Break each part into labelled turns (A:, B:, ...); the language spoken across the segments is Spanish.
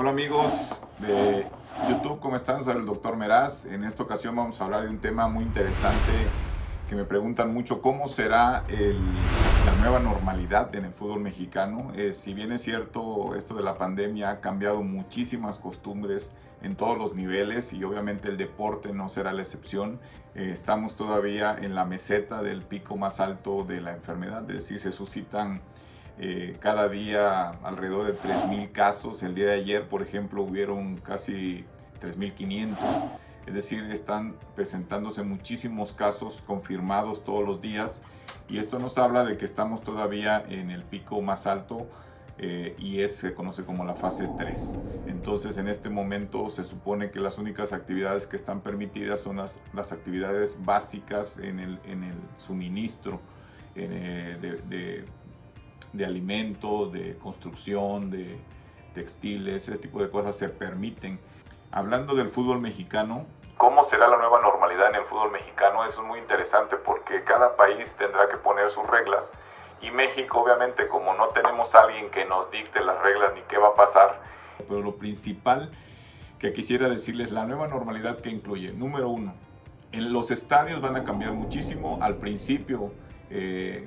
A: Hola amigos de YouTube, ¿cómo están? Soy el Dr. Meraz. En esta ocasión vamos a hablar de un tema muy interesante que me preguntan mucho: ¿cómo será la nueva normalidad en el fútbol mexicano? Si bien es cierto, esto de la pandemia ha cambiado muchísimas costumbres en todos los niveles y obviamente el deporte no será la excepción. Estamos todavía en la meseta del pico más alto de la enfermedad, es decir, se suscitan cada día alrededor de 3.000 casos. El día de ayer, por ejemplo, hubieron casi 3.500. Es decir, están presentándose muchísimos casos confirmados todos los días. Y esto nos habla de que estamos todavía en el pico más alto y se conoce como la fase 3. Entonces, en este momento se supone que las únicas actividades que están permitidas son las actividades básicas en el suministro de alimentos, de construcción, de textiles, ese tipo de cosas se permiten. Hablando del fútbol mexicano, ¿cómo será la nueva normalidad en el fútbol mexicano? Eso es muy interesante porque cada país tendrá que poner sus reglas y México, obviamente, como no tenemos a alguien que nos dicte las reglas ni qué va a pasar, pero lo principal que quisiera decirles, la nueva normalidad que incluye, número uno, en los estadios van a cambiar muchísimo. Al principio,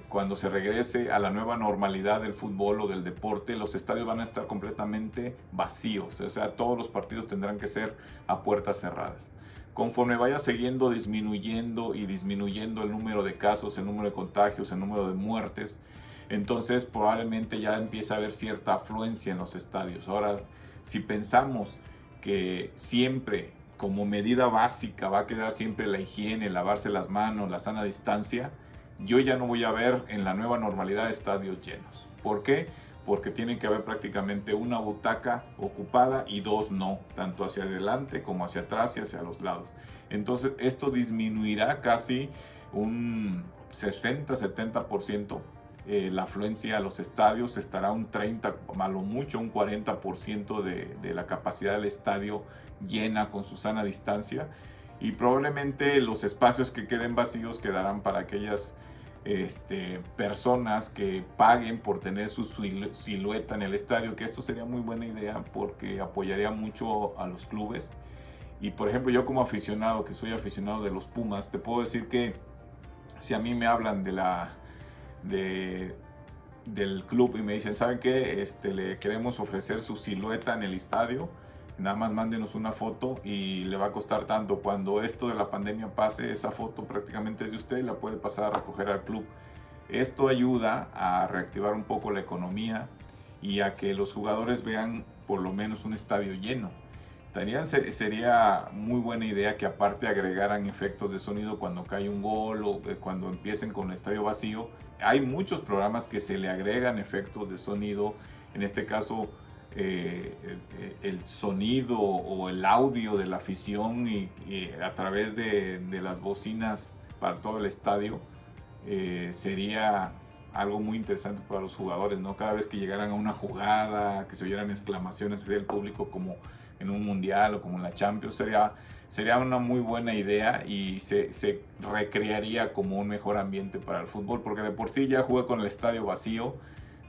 A: cuando se regrese a la nueva normalidad del fútbol o del deporte, los estadios van a estar completamente vacíos, o sea, todos los partidos tendrán que ser a puertas cerradas. Conforme vaya disminuyendo el número de casos, el número de contagios, el número de muertes, entonces probablemente ya empieza a haber cierta afluencia en los estadios. Ahora, si pensamos que siempre como medida básica va a quedar siempre la higiene, lavarse las manos, la sana distancia, yo ya no voy a ver en la nueva normalidad estadios llenos. ¿Por qué? Porque tienen que haber prácticamente una butaca ocupada y dos no, tanto hacia adelante como hacia atrás y hacia los lados. Entonces esto disminuirá casi un 60-70%. La afluencia a los estadios estará un 30, a lo mucho un 40% de la capacidad del estadio llena con su sana distancia, y probablemente los espacios que queden vacíos quedarán para aquellas personas que paguen por tener su silueta en el estadio, que esto sería muy buena idea porque apoyaría mucho a los clubes. Y por ejemplo, yo como aficionado, que soy aficionado de los Pumas, te puedo decir que si a mí me hablan del club y me dicen, ¿saben qué? Le queremos ofrecer su silueta en el estadio, nada más mándenos una foto y le va a costar tanto. Cuando esto de la pandemia pase, esa foto prácticamente es de usted y la puede pasar a recoger al club. Esto ayuda a reactivar un poco la economía y a que los jugadores vean por lo menos un estadio lleno. También sería muy buena idea que aparte agregaran efectos de sonido cuando cae un gol o cuando empiecen con el estadio vacío. Hay muchos programas que se le agregan efectos de sonido, en este caso el sonido o el audio de la afición y a través de las bocinas para todo el estadio. Sería algo muy interesante para los jugadores, ¿no? Cada vez que llegaran a una jugada, que se oyeran exclamaciones del público como en un mundial o como en la Champions, sería una muy buena idea y se recrearía como un mejor ambiente para el fútbol, porque de por sí ya jugar con el estadio vacío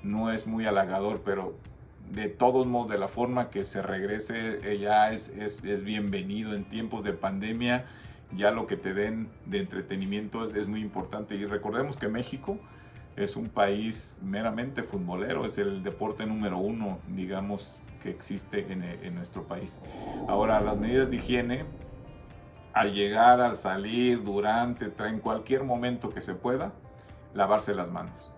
A: no es muy halagador, pero de todos modos, de la forma que se regrese, ya es bienvenido. En tiempos de pandemia, ya lo que te den de entretenimiento es muy importante. Y recordemos que México es un país meramente futbolero, es el deporte número uno, digamos, que existe en nuestro país. Ahora, las medidas de higiene, al llegar, al salir, durante, en cualquier momento que se pueda, lavarse las manos.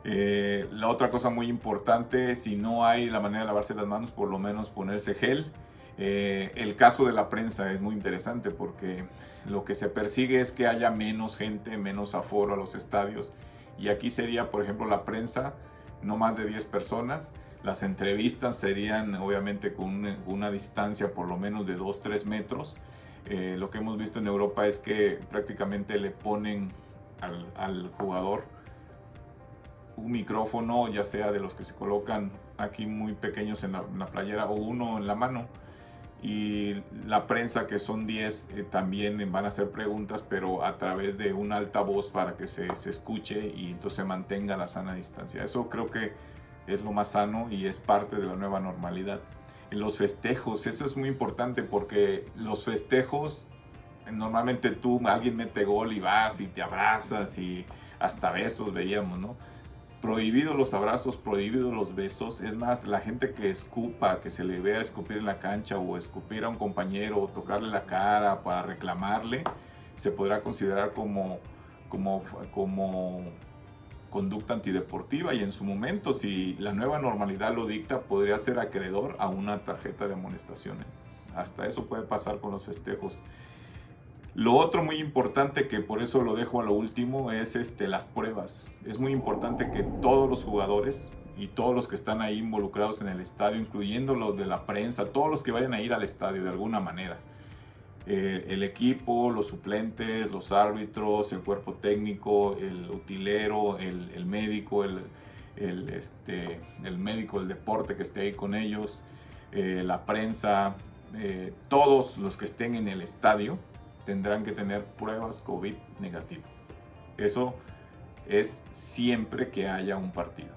A: La otra cosa muy importante, si no hay la manera de lavarse las manos, por lo menos ponerse gel. El caso de la prensa es muy interesante porque lo que se persigue es que haya menos gente, menos aforo a los estadios. Y aquí sería, por ejemplo, la prensa, no más de 10 personas. Las entrevistas serían obviamente con una distancia por lo menos de 2-3 metros. Lo que hemos visto en Europa es que prácticamente le ponen al jugador un micrófono, ya sea de los que se colocan aquí muy pequeños en la playera o uno en la mano, y la prensa, que son 10, también van a hacer preguntas, pero a través de un altavoz para que se escuche y entonces se mantenga la sana distancia. Eso creo que es lo más sano y es parte de la nueva normalidad. los festejos, eso es muy importante porque los festejos, normalmente alguien mete gol y vas y te abrazas y hasta besos veíamos, ¿no? Prohibidos los abrazos, prohibidos los besos. Es más, la gente que escupa, que se le vea escupir en la cancha o escupir a un compañero o tocarle la cara para reclamarle, se podrá considerar como conducta antideportiva, y en su momento, si la nueva normalidad lo dicta, podría ser acreedor a una tarjeta de amonestación. Hasta eso puede pasar con los festejos. Lo otro muy importante, que por eso lo dejo a lo último, es las pruebas. Es muy importante que todos los jugadores y todos los que están ahí involucrados en el estadio, incluyendo los de la prensa, todos los que vayan a ir al estadio de alguna manera, el equipo, los suplentes, los árbitros, el cuerpo técnico, el utilero, el médico, el médico del deporte que esté ahí con ellos, la prensa, todos los que estén en el estadio tendrán que tener pruebas COVID negativo. Eso es siempre que haya un partido.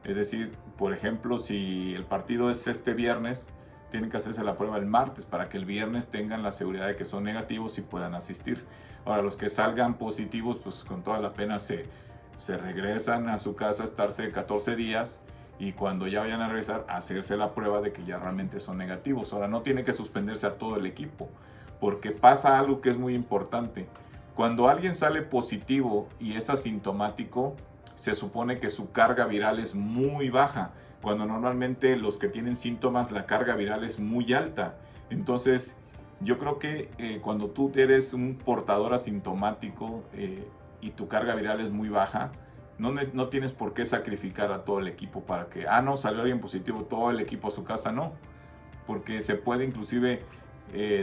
A: Es decir, por ejemplo, si el partido es este viernes, tienen que hacerse la prueba el martes para que el viernes tengan la seguridad de que son negativos y puedan asistir. Ahora, los que salgan positivos, pues con toda la pena se regresan a su casa a estarse 14 días y cuando ya vayan a regresar, hacerse la prueba de que ya realmente son negativos. Ahora, no tiene que suspenderse a todo el equipo, porque pasa algo que es muy importante. Cuando alguien sale positivo y es asintomático, se supone que su carga viral es muy baja, cuando normalmente los que tienen síntomas, la carga viral es muy alta. Entonces, yo creo que cuando tú eres un portador asintomático y tu carga viral es muy baja, no tienes por qué sacrificar a todo el equipo para que, no, salió alguien positivo, todo el equipo a su casa, no. Porque se puede inclusive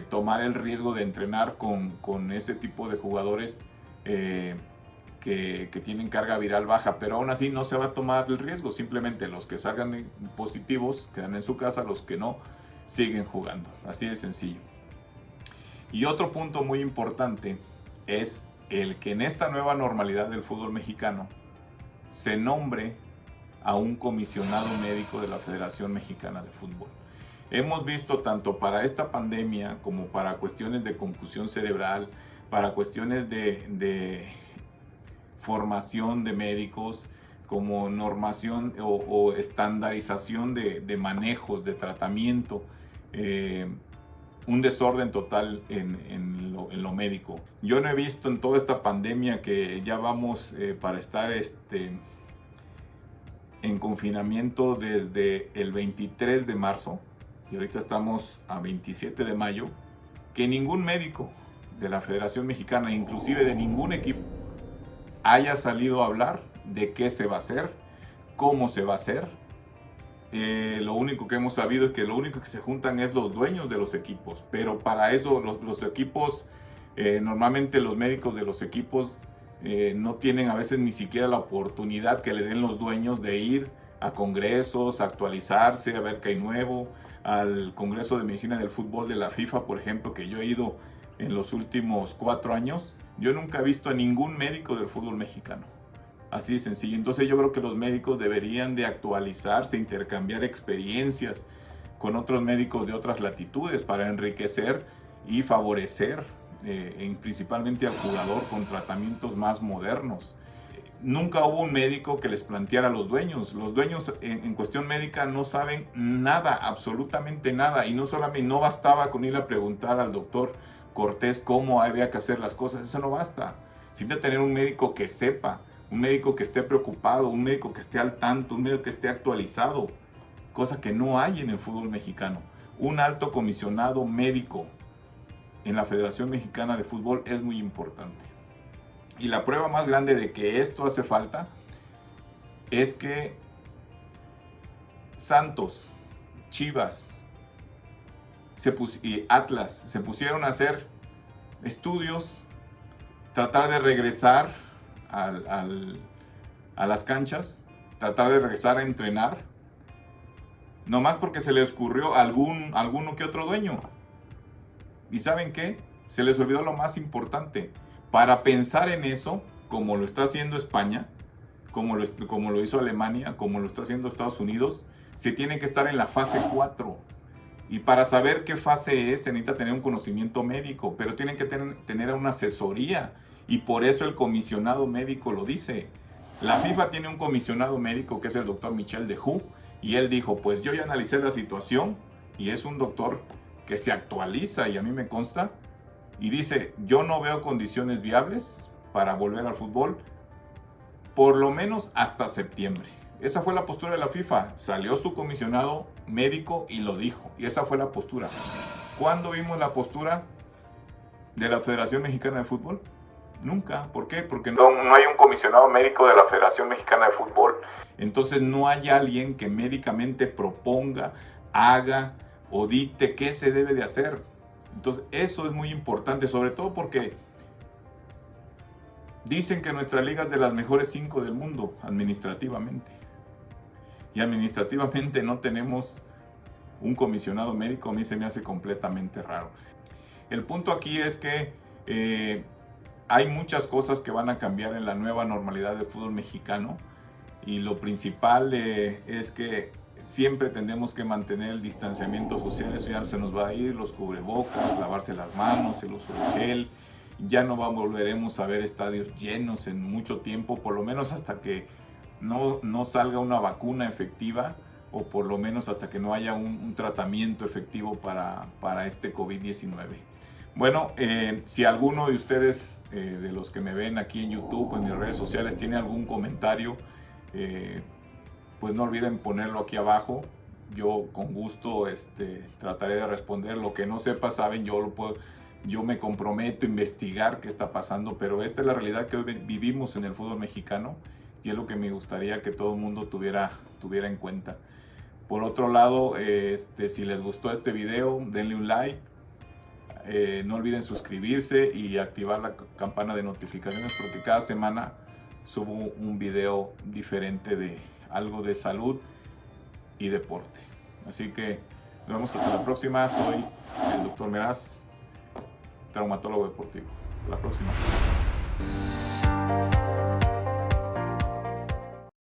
A: tomar el riesgo de entrenar con ese tipo de jugadores que tienen carga viral baja, pero aún así no se va a tomar el riesgo. Simplemente los que salgan positivos quedan en su casa, los que no siguen jugando. Así de sencillo. Y otro punto muy importante es el que en esta nueva normalidad del fútbol mexicano se nombre a un comisionado médico de la Federación Mexicana de Fútbol. Hemos visto tanto para esta pandemia como para cuestiones de concusión cerebral, para cuestiones de formación de médicos, como normación o estandarización de manejos, de tratamiento, un desorden total en lo médico. Yo no he visto en toda esta pandemia, que ya vamos para estar en confinamiento desde el 23 de marzo, y ahorita estamos a 27 de mayo, que ningún médico de la Federación Mexicana, inclusive de ningún equipo, haya salido a hablar de qué se va a hacer, cómo se va a hacer. Lo único que hemos sabido es que lo único que se juntan es los dueños de los equipos, pero para eso los equipos, normalmente los médicos de los equipos no tienen a veces ni siquiera la oportunidad que le den los dueños de ir a congresos, a actualizarse, a ver qué hay nuevo, al Congreso de Medicina del Fútbol de la FIFA, por ejemplo, que yo he ido en los últimos 4 años. Yo nunca he visto a ningún médico del fútbol mexicano. Así de sencillo. Entonces yo creo que los médicos deberían de actualizarse, intercambiar experiencias con otros médicos de otras latitudes para enriquecer y favorecer principalmente al jugador con tratamientos más modernos. Nunca hubo un médico que les planteara a los dueños. Los dueños en cuestión médica no saben nada, absolutamente nada. Y no solamente, no bastaba con ir a preguntar al doctor Cortés cómo había que hacer las cosas. Eso no basta. Sin tener un médico que sepa, un médico que esté preocupado, un médico que esté al tanto, un médico que esté actualizado. Cosa que no hay en el fútbol mexicano. Un alto comisionado médico en la Federación Mexicana de Fútbol es muy importante. Y la prueba más grande de que esto hace falta es que Santos, Chivas y Atlas se pusieron a hacer estudios, tratar de regresar a las canchas, tratar de regresar a entrenar, nomás porque se les ocurrió a alguno que otro dueño. ¿Y saben qué? Se les olvidó lo más importante. Para pensar en eso, como lo está haciendo España, como lo hizo Alemania, como lo está haciendo Estados Unidos, se tiene que estar en la fase 4. Y para saber qué fase es, se necesita tener un conocimiento médico, pero tienen que tener una asesoría. Y por eso el comisionado médico lo dice. La FIFA tiene un comisionado médico que es el doctor Michel Dehoux, y él dijo, pues yo ya analicé la situación, y es un doctor que se actualiza, y a mí me consta, y dice, yo no veo condiciones viables para volver al fútbol, por lo menos hasta septiembre. Esa fue la postura de la FIFA. Salió su comisionado médico y lo dijo. Y esa fue la postura. ¿Cuándo vimos la postura de la Federación Mexicana de Fútbol? Nunca. ¿Por qué? Porque no hay un comisionado médico de la Federación Mexicana de Fútbol. Entonces no hay alguien que médicamente proponga, haga o dicte qué se debe de hacer. Entonces eso es muy importante, sobre todo porque dicen que nuestra liga es de las mejores 5 del mundo administrativamente. Y administrativamente no tenemos un comisionado médico. A mí se me hace completamente raro. El punto aquí es que hay muchas cosas que van a cambiar en la nueva normalidad del fútbol mexicano. Y lo principal es que siempre tenemos que mantener el distanciamiento social. Eso ya no se nos va a ir, los cubrebocas, lavarse las manos, el uso de gel. Ya no volveremos a ver estadios llenos en mucho tiempo, por lo menos hasta que no salga una vacuna efectiva, o por lo menos hasta que no haya un tratamiento efectivo para este COVID-19. Bueno, si alguno de ustedes, de los que me ven aquí en YouTube o en mis redes sociales, tiene algún comentario, pues no olviden ponerlo aquí abajo. Yo con gusto trataré de responder. Lo que no sepa, saben, yo me comprometo a investigar qué está pasando, pero esta es la realidad que hoy vivimos en el fútbol mexicano, y es lo que me gustaría que todo el mundo tuviera en cuenta. Por otro lado, si les gustó este video, denle un like. No olviden suscribirse y activar la campana de notificaciones, porque cada semana subo un video diferente de algo de salud y deporte. Así que nos vemos hasta la próxima. Soy el Dr. Meraz, traumatólogo deportivo. Hasta la próxima.